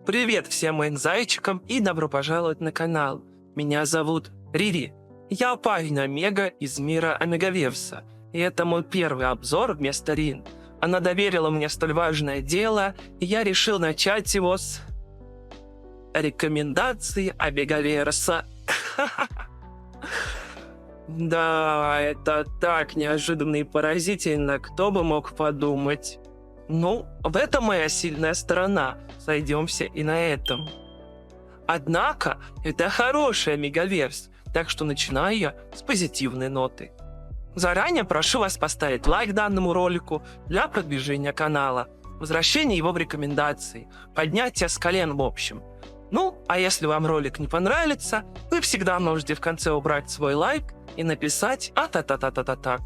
Привет всем моим зайчикам и добро пожаловать на канал. Меня зовут Рири. Я парень Омега из мира Омегаверса. И это мой первый обзор вместо Рин. Она доверила мне столь важное дело, и я решил начать его с рекомендаций Омегаверса. Да, это так неожиданно и поразительно, кто бы мог подумать. Ну, в этом моя сильная сторона. Сойдемся и на этом. Однако, это хороший Омегаверс, так что начинаю я с позитивной ноты. Заранее прошу вас поставить лайк данному ролику для продвижения канала, возвращения его в рекомендации, поднятия с колен в общем. Ну, а если вам ролик не понравится, вы всегда можете в конце убрать свой лайк и написать «А-та-та-та-та-та-та».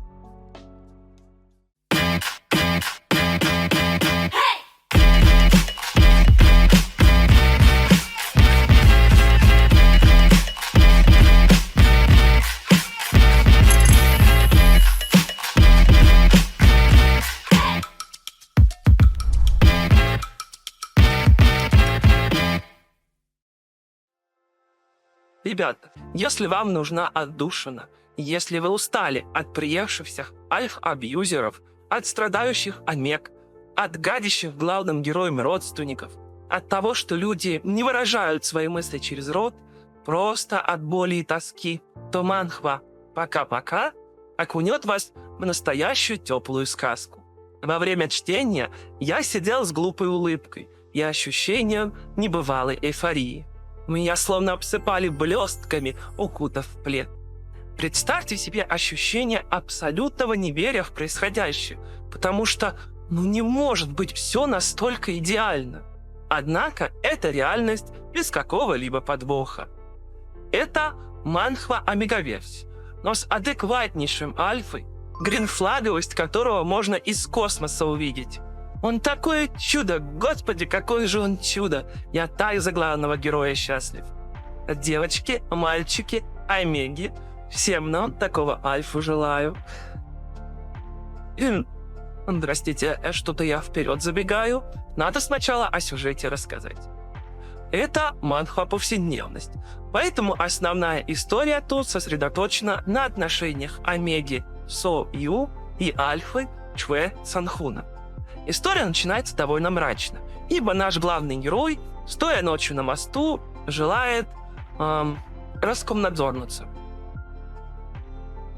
Ребята, если вам нужна отдушина, если вы устали от приевшихся альф-абьюзеров, от страдающих омег, от гадящих главным героям родственников, от того, что люди не выражают свои мысли через рот, просто от боли и тоски, то манхва «Пока-пока» окунет вас в настоящую теплую сказку. Во время чтения я сидел с глупой улыбкой и ощущением небывалой эйфории. Меня словно обсыпали блестками, укутав в плед. Представьте себе ощущение абсолютного неверия в происходящее, потому что, не может быть все настолько идеально. Однако это реальность без какого-либо подвоха. Это манхва Омегаверс, но с адекватнейшим альфой, гринфлаговость которого можно из космоса увидеть. Он такое чудо, господи, какое же он чудо! Я так за главного героя счастлив. Девочки, мальчики, омеги, всем нам такого альфу желаю. Простите, что-то я вперед забегаю. Надо сначала о сюжете рассказать. Это манхва повседневность, поэтому основная история тут сосредоточена на отношениях омеги Со Ю и альфы Чуэ Санхуна. История начинается довольно мрачно, ибо наш главный герой, стоя ночью на мосту, желает раскомнадзорнуться.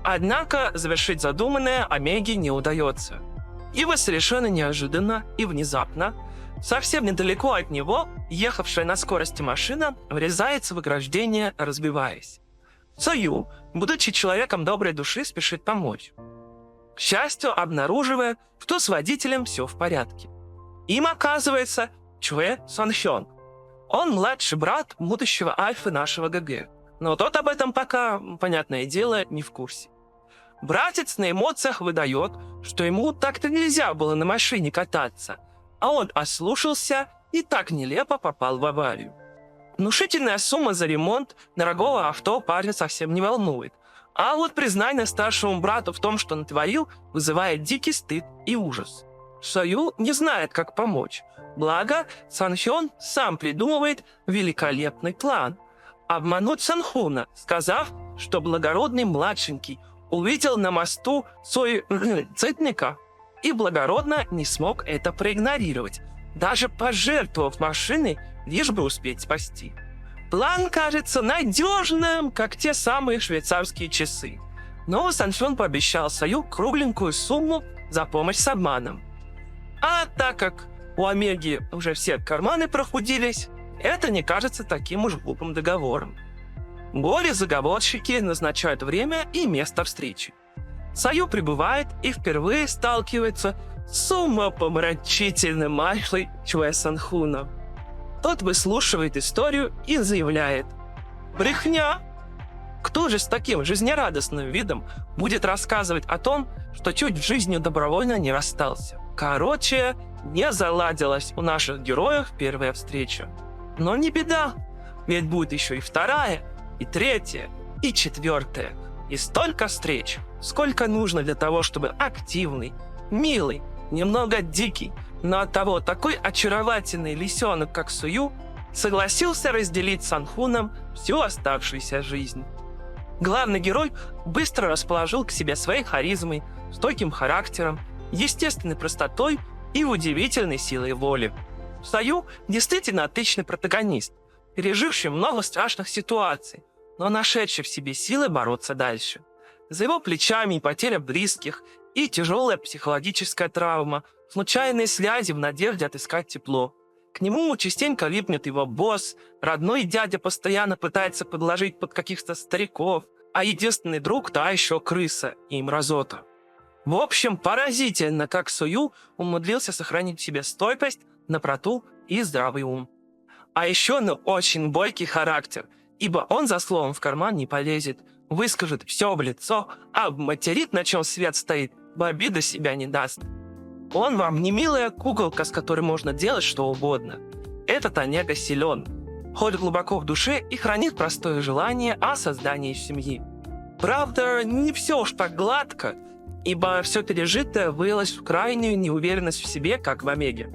Однако завершить задуманное Омеге не удается. Ибо совершенно неожиданно и внезапно, совсем недалеко от него, ехавшая на скорости машина врезается в ограждение, разбиваясь. Сою, будучи человеком доброй души, спешит помочь. К счастью, обнаруживая, что с водителем все в порядке. Им оказывается Чуэ Сонхён. Он младший брат будущего альфы нашего ГГ, но тот об этом пока, понятное дело, не в курсе. Братец на эмоциях выдает, что ему так-то нельзя было на машине кататься, а он ослушался и так нелепо попал в аварию. Внушительная сумма за ремонт дорогого авто парня совсем не волнует, а вот признание старшему брату в том, что натворил, вызывает дикий стыд и ужас. Сою не знает, как помочь. Благо, Санхён сам придумывает великолепный план. Обмануть Санхуна, сказав, что благородный младшенький увидел на мосту суицидника и благородно не смог это проигнорировать, даже пожертвовав машиной, лишь бы успеть спасти. План кажется надежным, как те самые швейцарские часы. Но Санхён пообещал Сою кругленькую сумму за помощь с обманом. А так как у Омеги уже все карманы прохудились, это не кажется таким уж глупым договором. Горе-заговорщики назначают время и место встречи. Сою прибывает и впервые сталкивается с умопомрачительным альфой Чуэ Санхуна. Тот выслушивает историю и заявляет: «Брехня! Кто же с таким жизнерадостным видом будет рассказывать о том, что чуть в жизни добровольно не расстался?» Короче, не заладилась у наших героев первая встреча. Но не беда, ведь будет еще и вторая, и третья, и четвертая. И столько встреч, сколько нужно для того, чтобы активный, милый, немного дикий, но оттого такой очаровательный лисенок, как Сую, согласился разделить с Санхуном всю оставшуюся жизнь. Главный герой быстро расположил к себе своей харизмой, стойким характером, естественной простотой и удивительной силой воли. Сою действительно отличный протагонист, переживший много страшных ситуаций, но нашедший в себе силы бороться дальше. За его плечами и потеря близких, и тяжелая психологическая травма, случайные связи в надежде отыскать тепло. К нему частенько липнет его босс, родной дядя постоянно пытается подложить под каких-то стариков, а единственный друг — та еще крыса и мразота. В общем, поразительно, как Сою умудрился сохранить в себе стойкость, доброту и здравый ум. А еще он очень бойкий характер, ибо он за словом в карман не полезет, выскажет все в лицо, а обматерит, на чем свет стоит, в обиду себя не даст. Он вам не милая куколка, с которой можно делать что угодно. Этот Онега силен, ходит глубоко в душе и хранит простое желание о создании семьи. Правда, не все уж так гладко, ибо все пережитое вылилось в крайнюю неуверенность в себе, как в Омеге.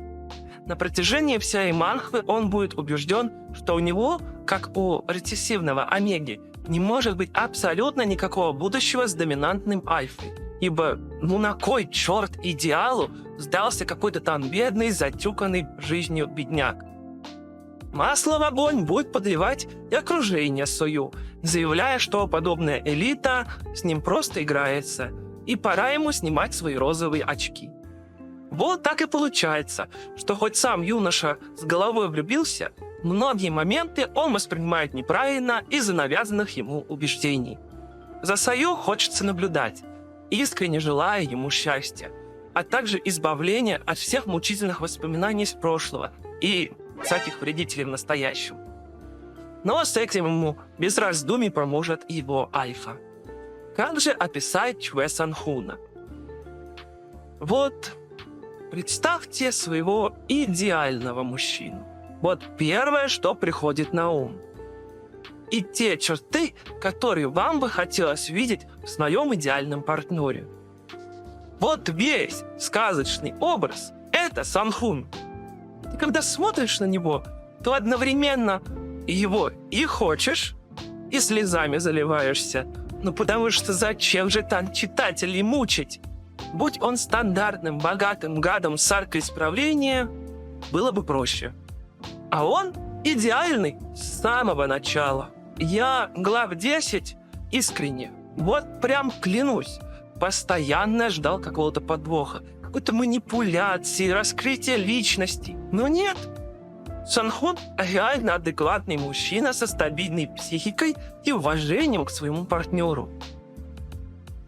На протяжении всей манхвы он будет убежден, что у него, как у рецессивного Омеги, не может быть абсолютно никакого будущего с доминантным альфой. Ибо на кой черт идеалу сдался какой-то там бедный, затюканный жизнью бедняк? Масло в огонь будет подливать и окружение Сою, заявляя, что подобная элита с ним просто играется, и пора ему снимать свои розовые очки. Вот так и получается, что хоть сам юноша с головой влюбился, многие моменты он воспринимает неправильно из-за навязанных ему убеждений. За Сою хочется наблюдать, искренне желая ему счастья, а также избавления от всех мучительных воспоминаний из прошлого и всяких вредителей в настоящем. Но с этим ему без раздумий поможет его альфа. Как же описать Чхве Санхуна? Вот представьте своего идеального мужчину. Вот первое, что приходит на ум. И те черты, которые вам бы хотелось видеть в своем идеальном партнере. Вот весь сказочный образ — это Санхун. И когда смотришь на него, то одновременно его и хочешь, и слезами заливаешься. Ну потому что зачем же там читателей мучить? Будь он стандартным, богатым гадом с аркой исправления, было бы проще. А он идеальный с самого начала. Я глав 10 искренне, вот прям клянусь, постоянно ждал какого-то подвоха, какой-то манипуляции, раскрытия личности. Но нет. Санхун реально адекватный мужчина со стабильной психикой и уважением к своему партнеру.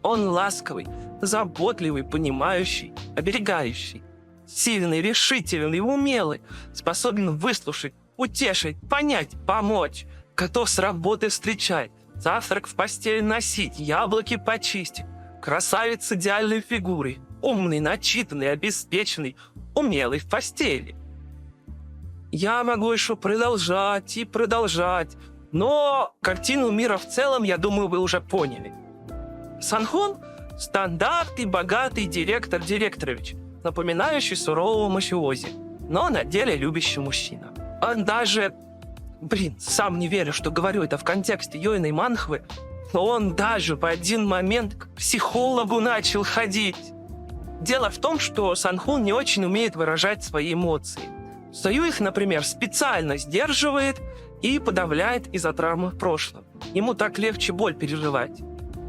Он ласковый, заботливый, понимающий, оберегающий, сильный, решительный, умелый, способен выслушать, утешить, понять, помочь, готов с работы встречать, завтрак в постель носить, яблоки почистить, красавец с идеальной фигурой, умный, начитанный, обеспеченный, умелый в постели. Я могу еще продолжать и продолжать, но картину мира в целом, я думаю, вы уже поняли. Санхун – стандартный, богатый директор Директорович, напоминающий сурового мафиози, но на деле любящий мужчина. Он даже, сам не верю, что говорю это в контексте Йойной манхвы, но он даже в один момент к психологу начал ходить. Дело в том, что Санхун не очень умеет выражать свои эмоции. Сою их, например, специально сдерживает и подавляет из-за травмы в прошлом. Ему так легче боль переживать,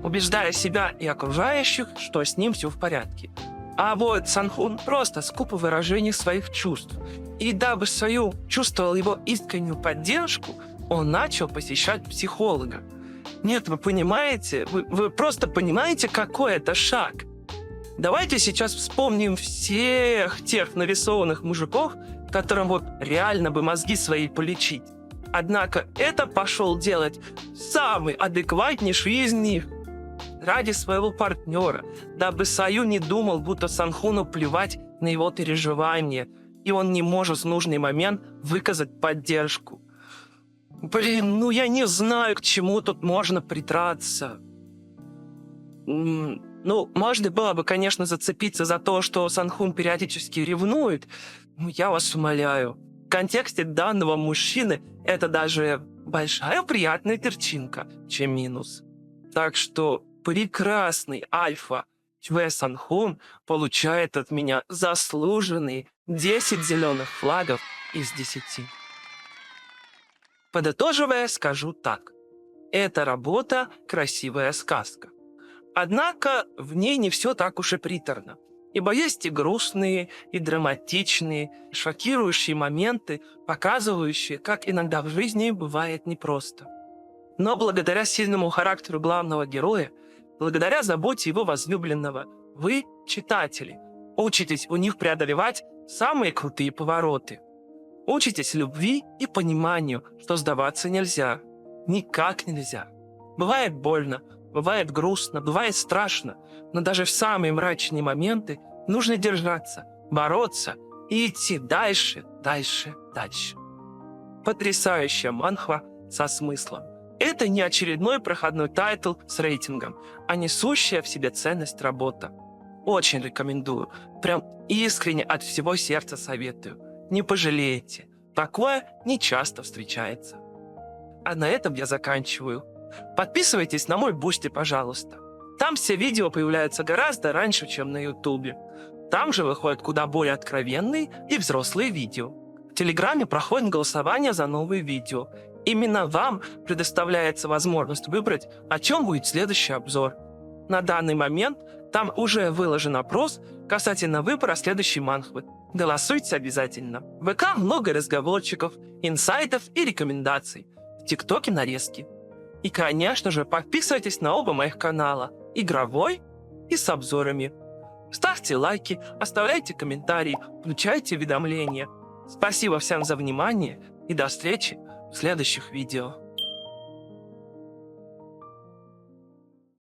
убеждая себя и окружающих, что с ним все в порядке. А вот Санхун просто скупо в выражении своих чувств. И дабы Сою чувствовал его искреннюю поддержку, он начал посещать психолога. Нет, вы понимаете, вы просто понимаете, какой это шаг. Давайте сейчас вспомним всех тех нарисованных мужиков, которым вот реально бы мозги свои полечить. Однако это пошел делать самый адекватнейший из них. Ради своего партнера, дабы Сою не думал, будто Санхуну плевать на его переживания, и он не может в нужный момент выказать поддержку. Я не знаю, к чему тут можно придраться. Можно было бы, конечно, зацепиться за то, что Санхун периодически ревнует. Я вас умоляю, контексте данного мужчины это даже большая приятная перчинка, чем минус. Так что прекрасный альфа Чве Санхун получает от меня заслуженные 10 зеленых флагов из 10. Подытоживая, скажу так. Эта работа – красивая сказка. Однако в ней не все так уж и приторно. Ибо есть и грустные, и драматичные, шокирующие моменты, показывающие, как иногда в жизни бывает непросто. Но благодаря сильному характеру главного героя, благодаря заботе его возлюбленного, вы, читатели, учитесь у них преодолевать самые крутые повороты. Учитесь любви и пониманию, что сдаваться нельзя. Никак нельзя. Бывает больно, бывает грустно, бывает страшно, но даже в самые мрачные моменты нужно держаться, бороться и идти дальше, дальше, дальше. Потрясающая манхва со смыслом. Это не очередной проходной тайтл с рейтингом, а несущая в себе ценность работа. Очень рекомендую, прям искренне от всего сердца советую. Не пожалеете, такое не часто встречается. А на этом я заканчиваю. Подписывайтесь на мой Бусти, пожалуйста. Там все видео появляются гораздо раньше, чем на Ютубе. Там же выходят куда более откровенные и взрослые видео. В Телеграме проходит голосование за новые видео. Именно вам предоставляется возможность выбрать, о чем будет следующий обзор. На данный момент там уже выложен опрос касательно выбора следующей манхвы. Голосуйте обязательно. В ВК много разговорчиков, инсайтов и рекомендаций. В ТикТоке нарезки. И, конечно же, подписывайтесь на оба моих канала, игровой и с обзорами. Ставьте лайки, оставляйте комментарии, включайте уведомления. Спасибо всем за внимание и до встречи в следующих видео.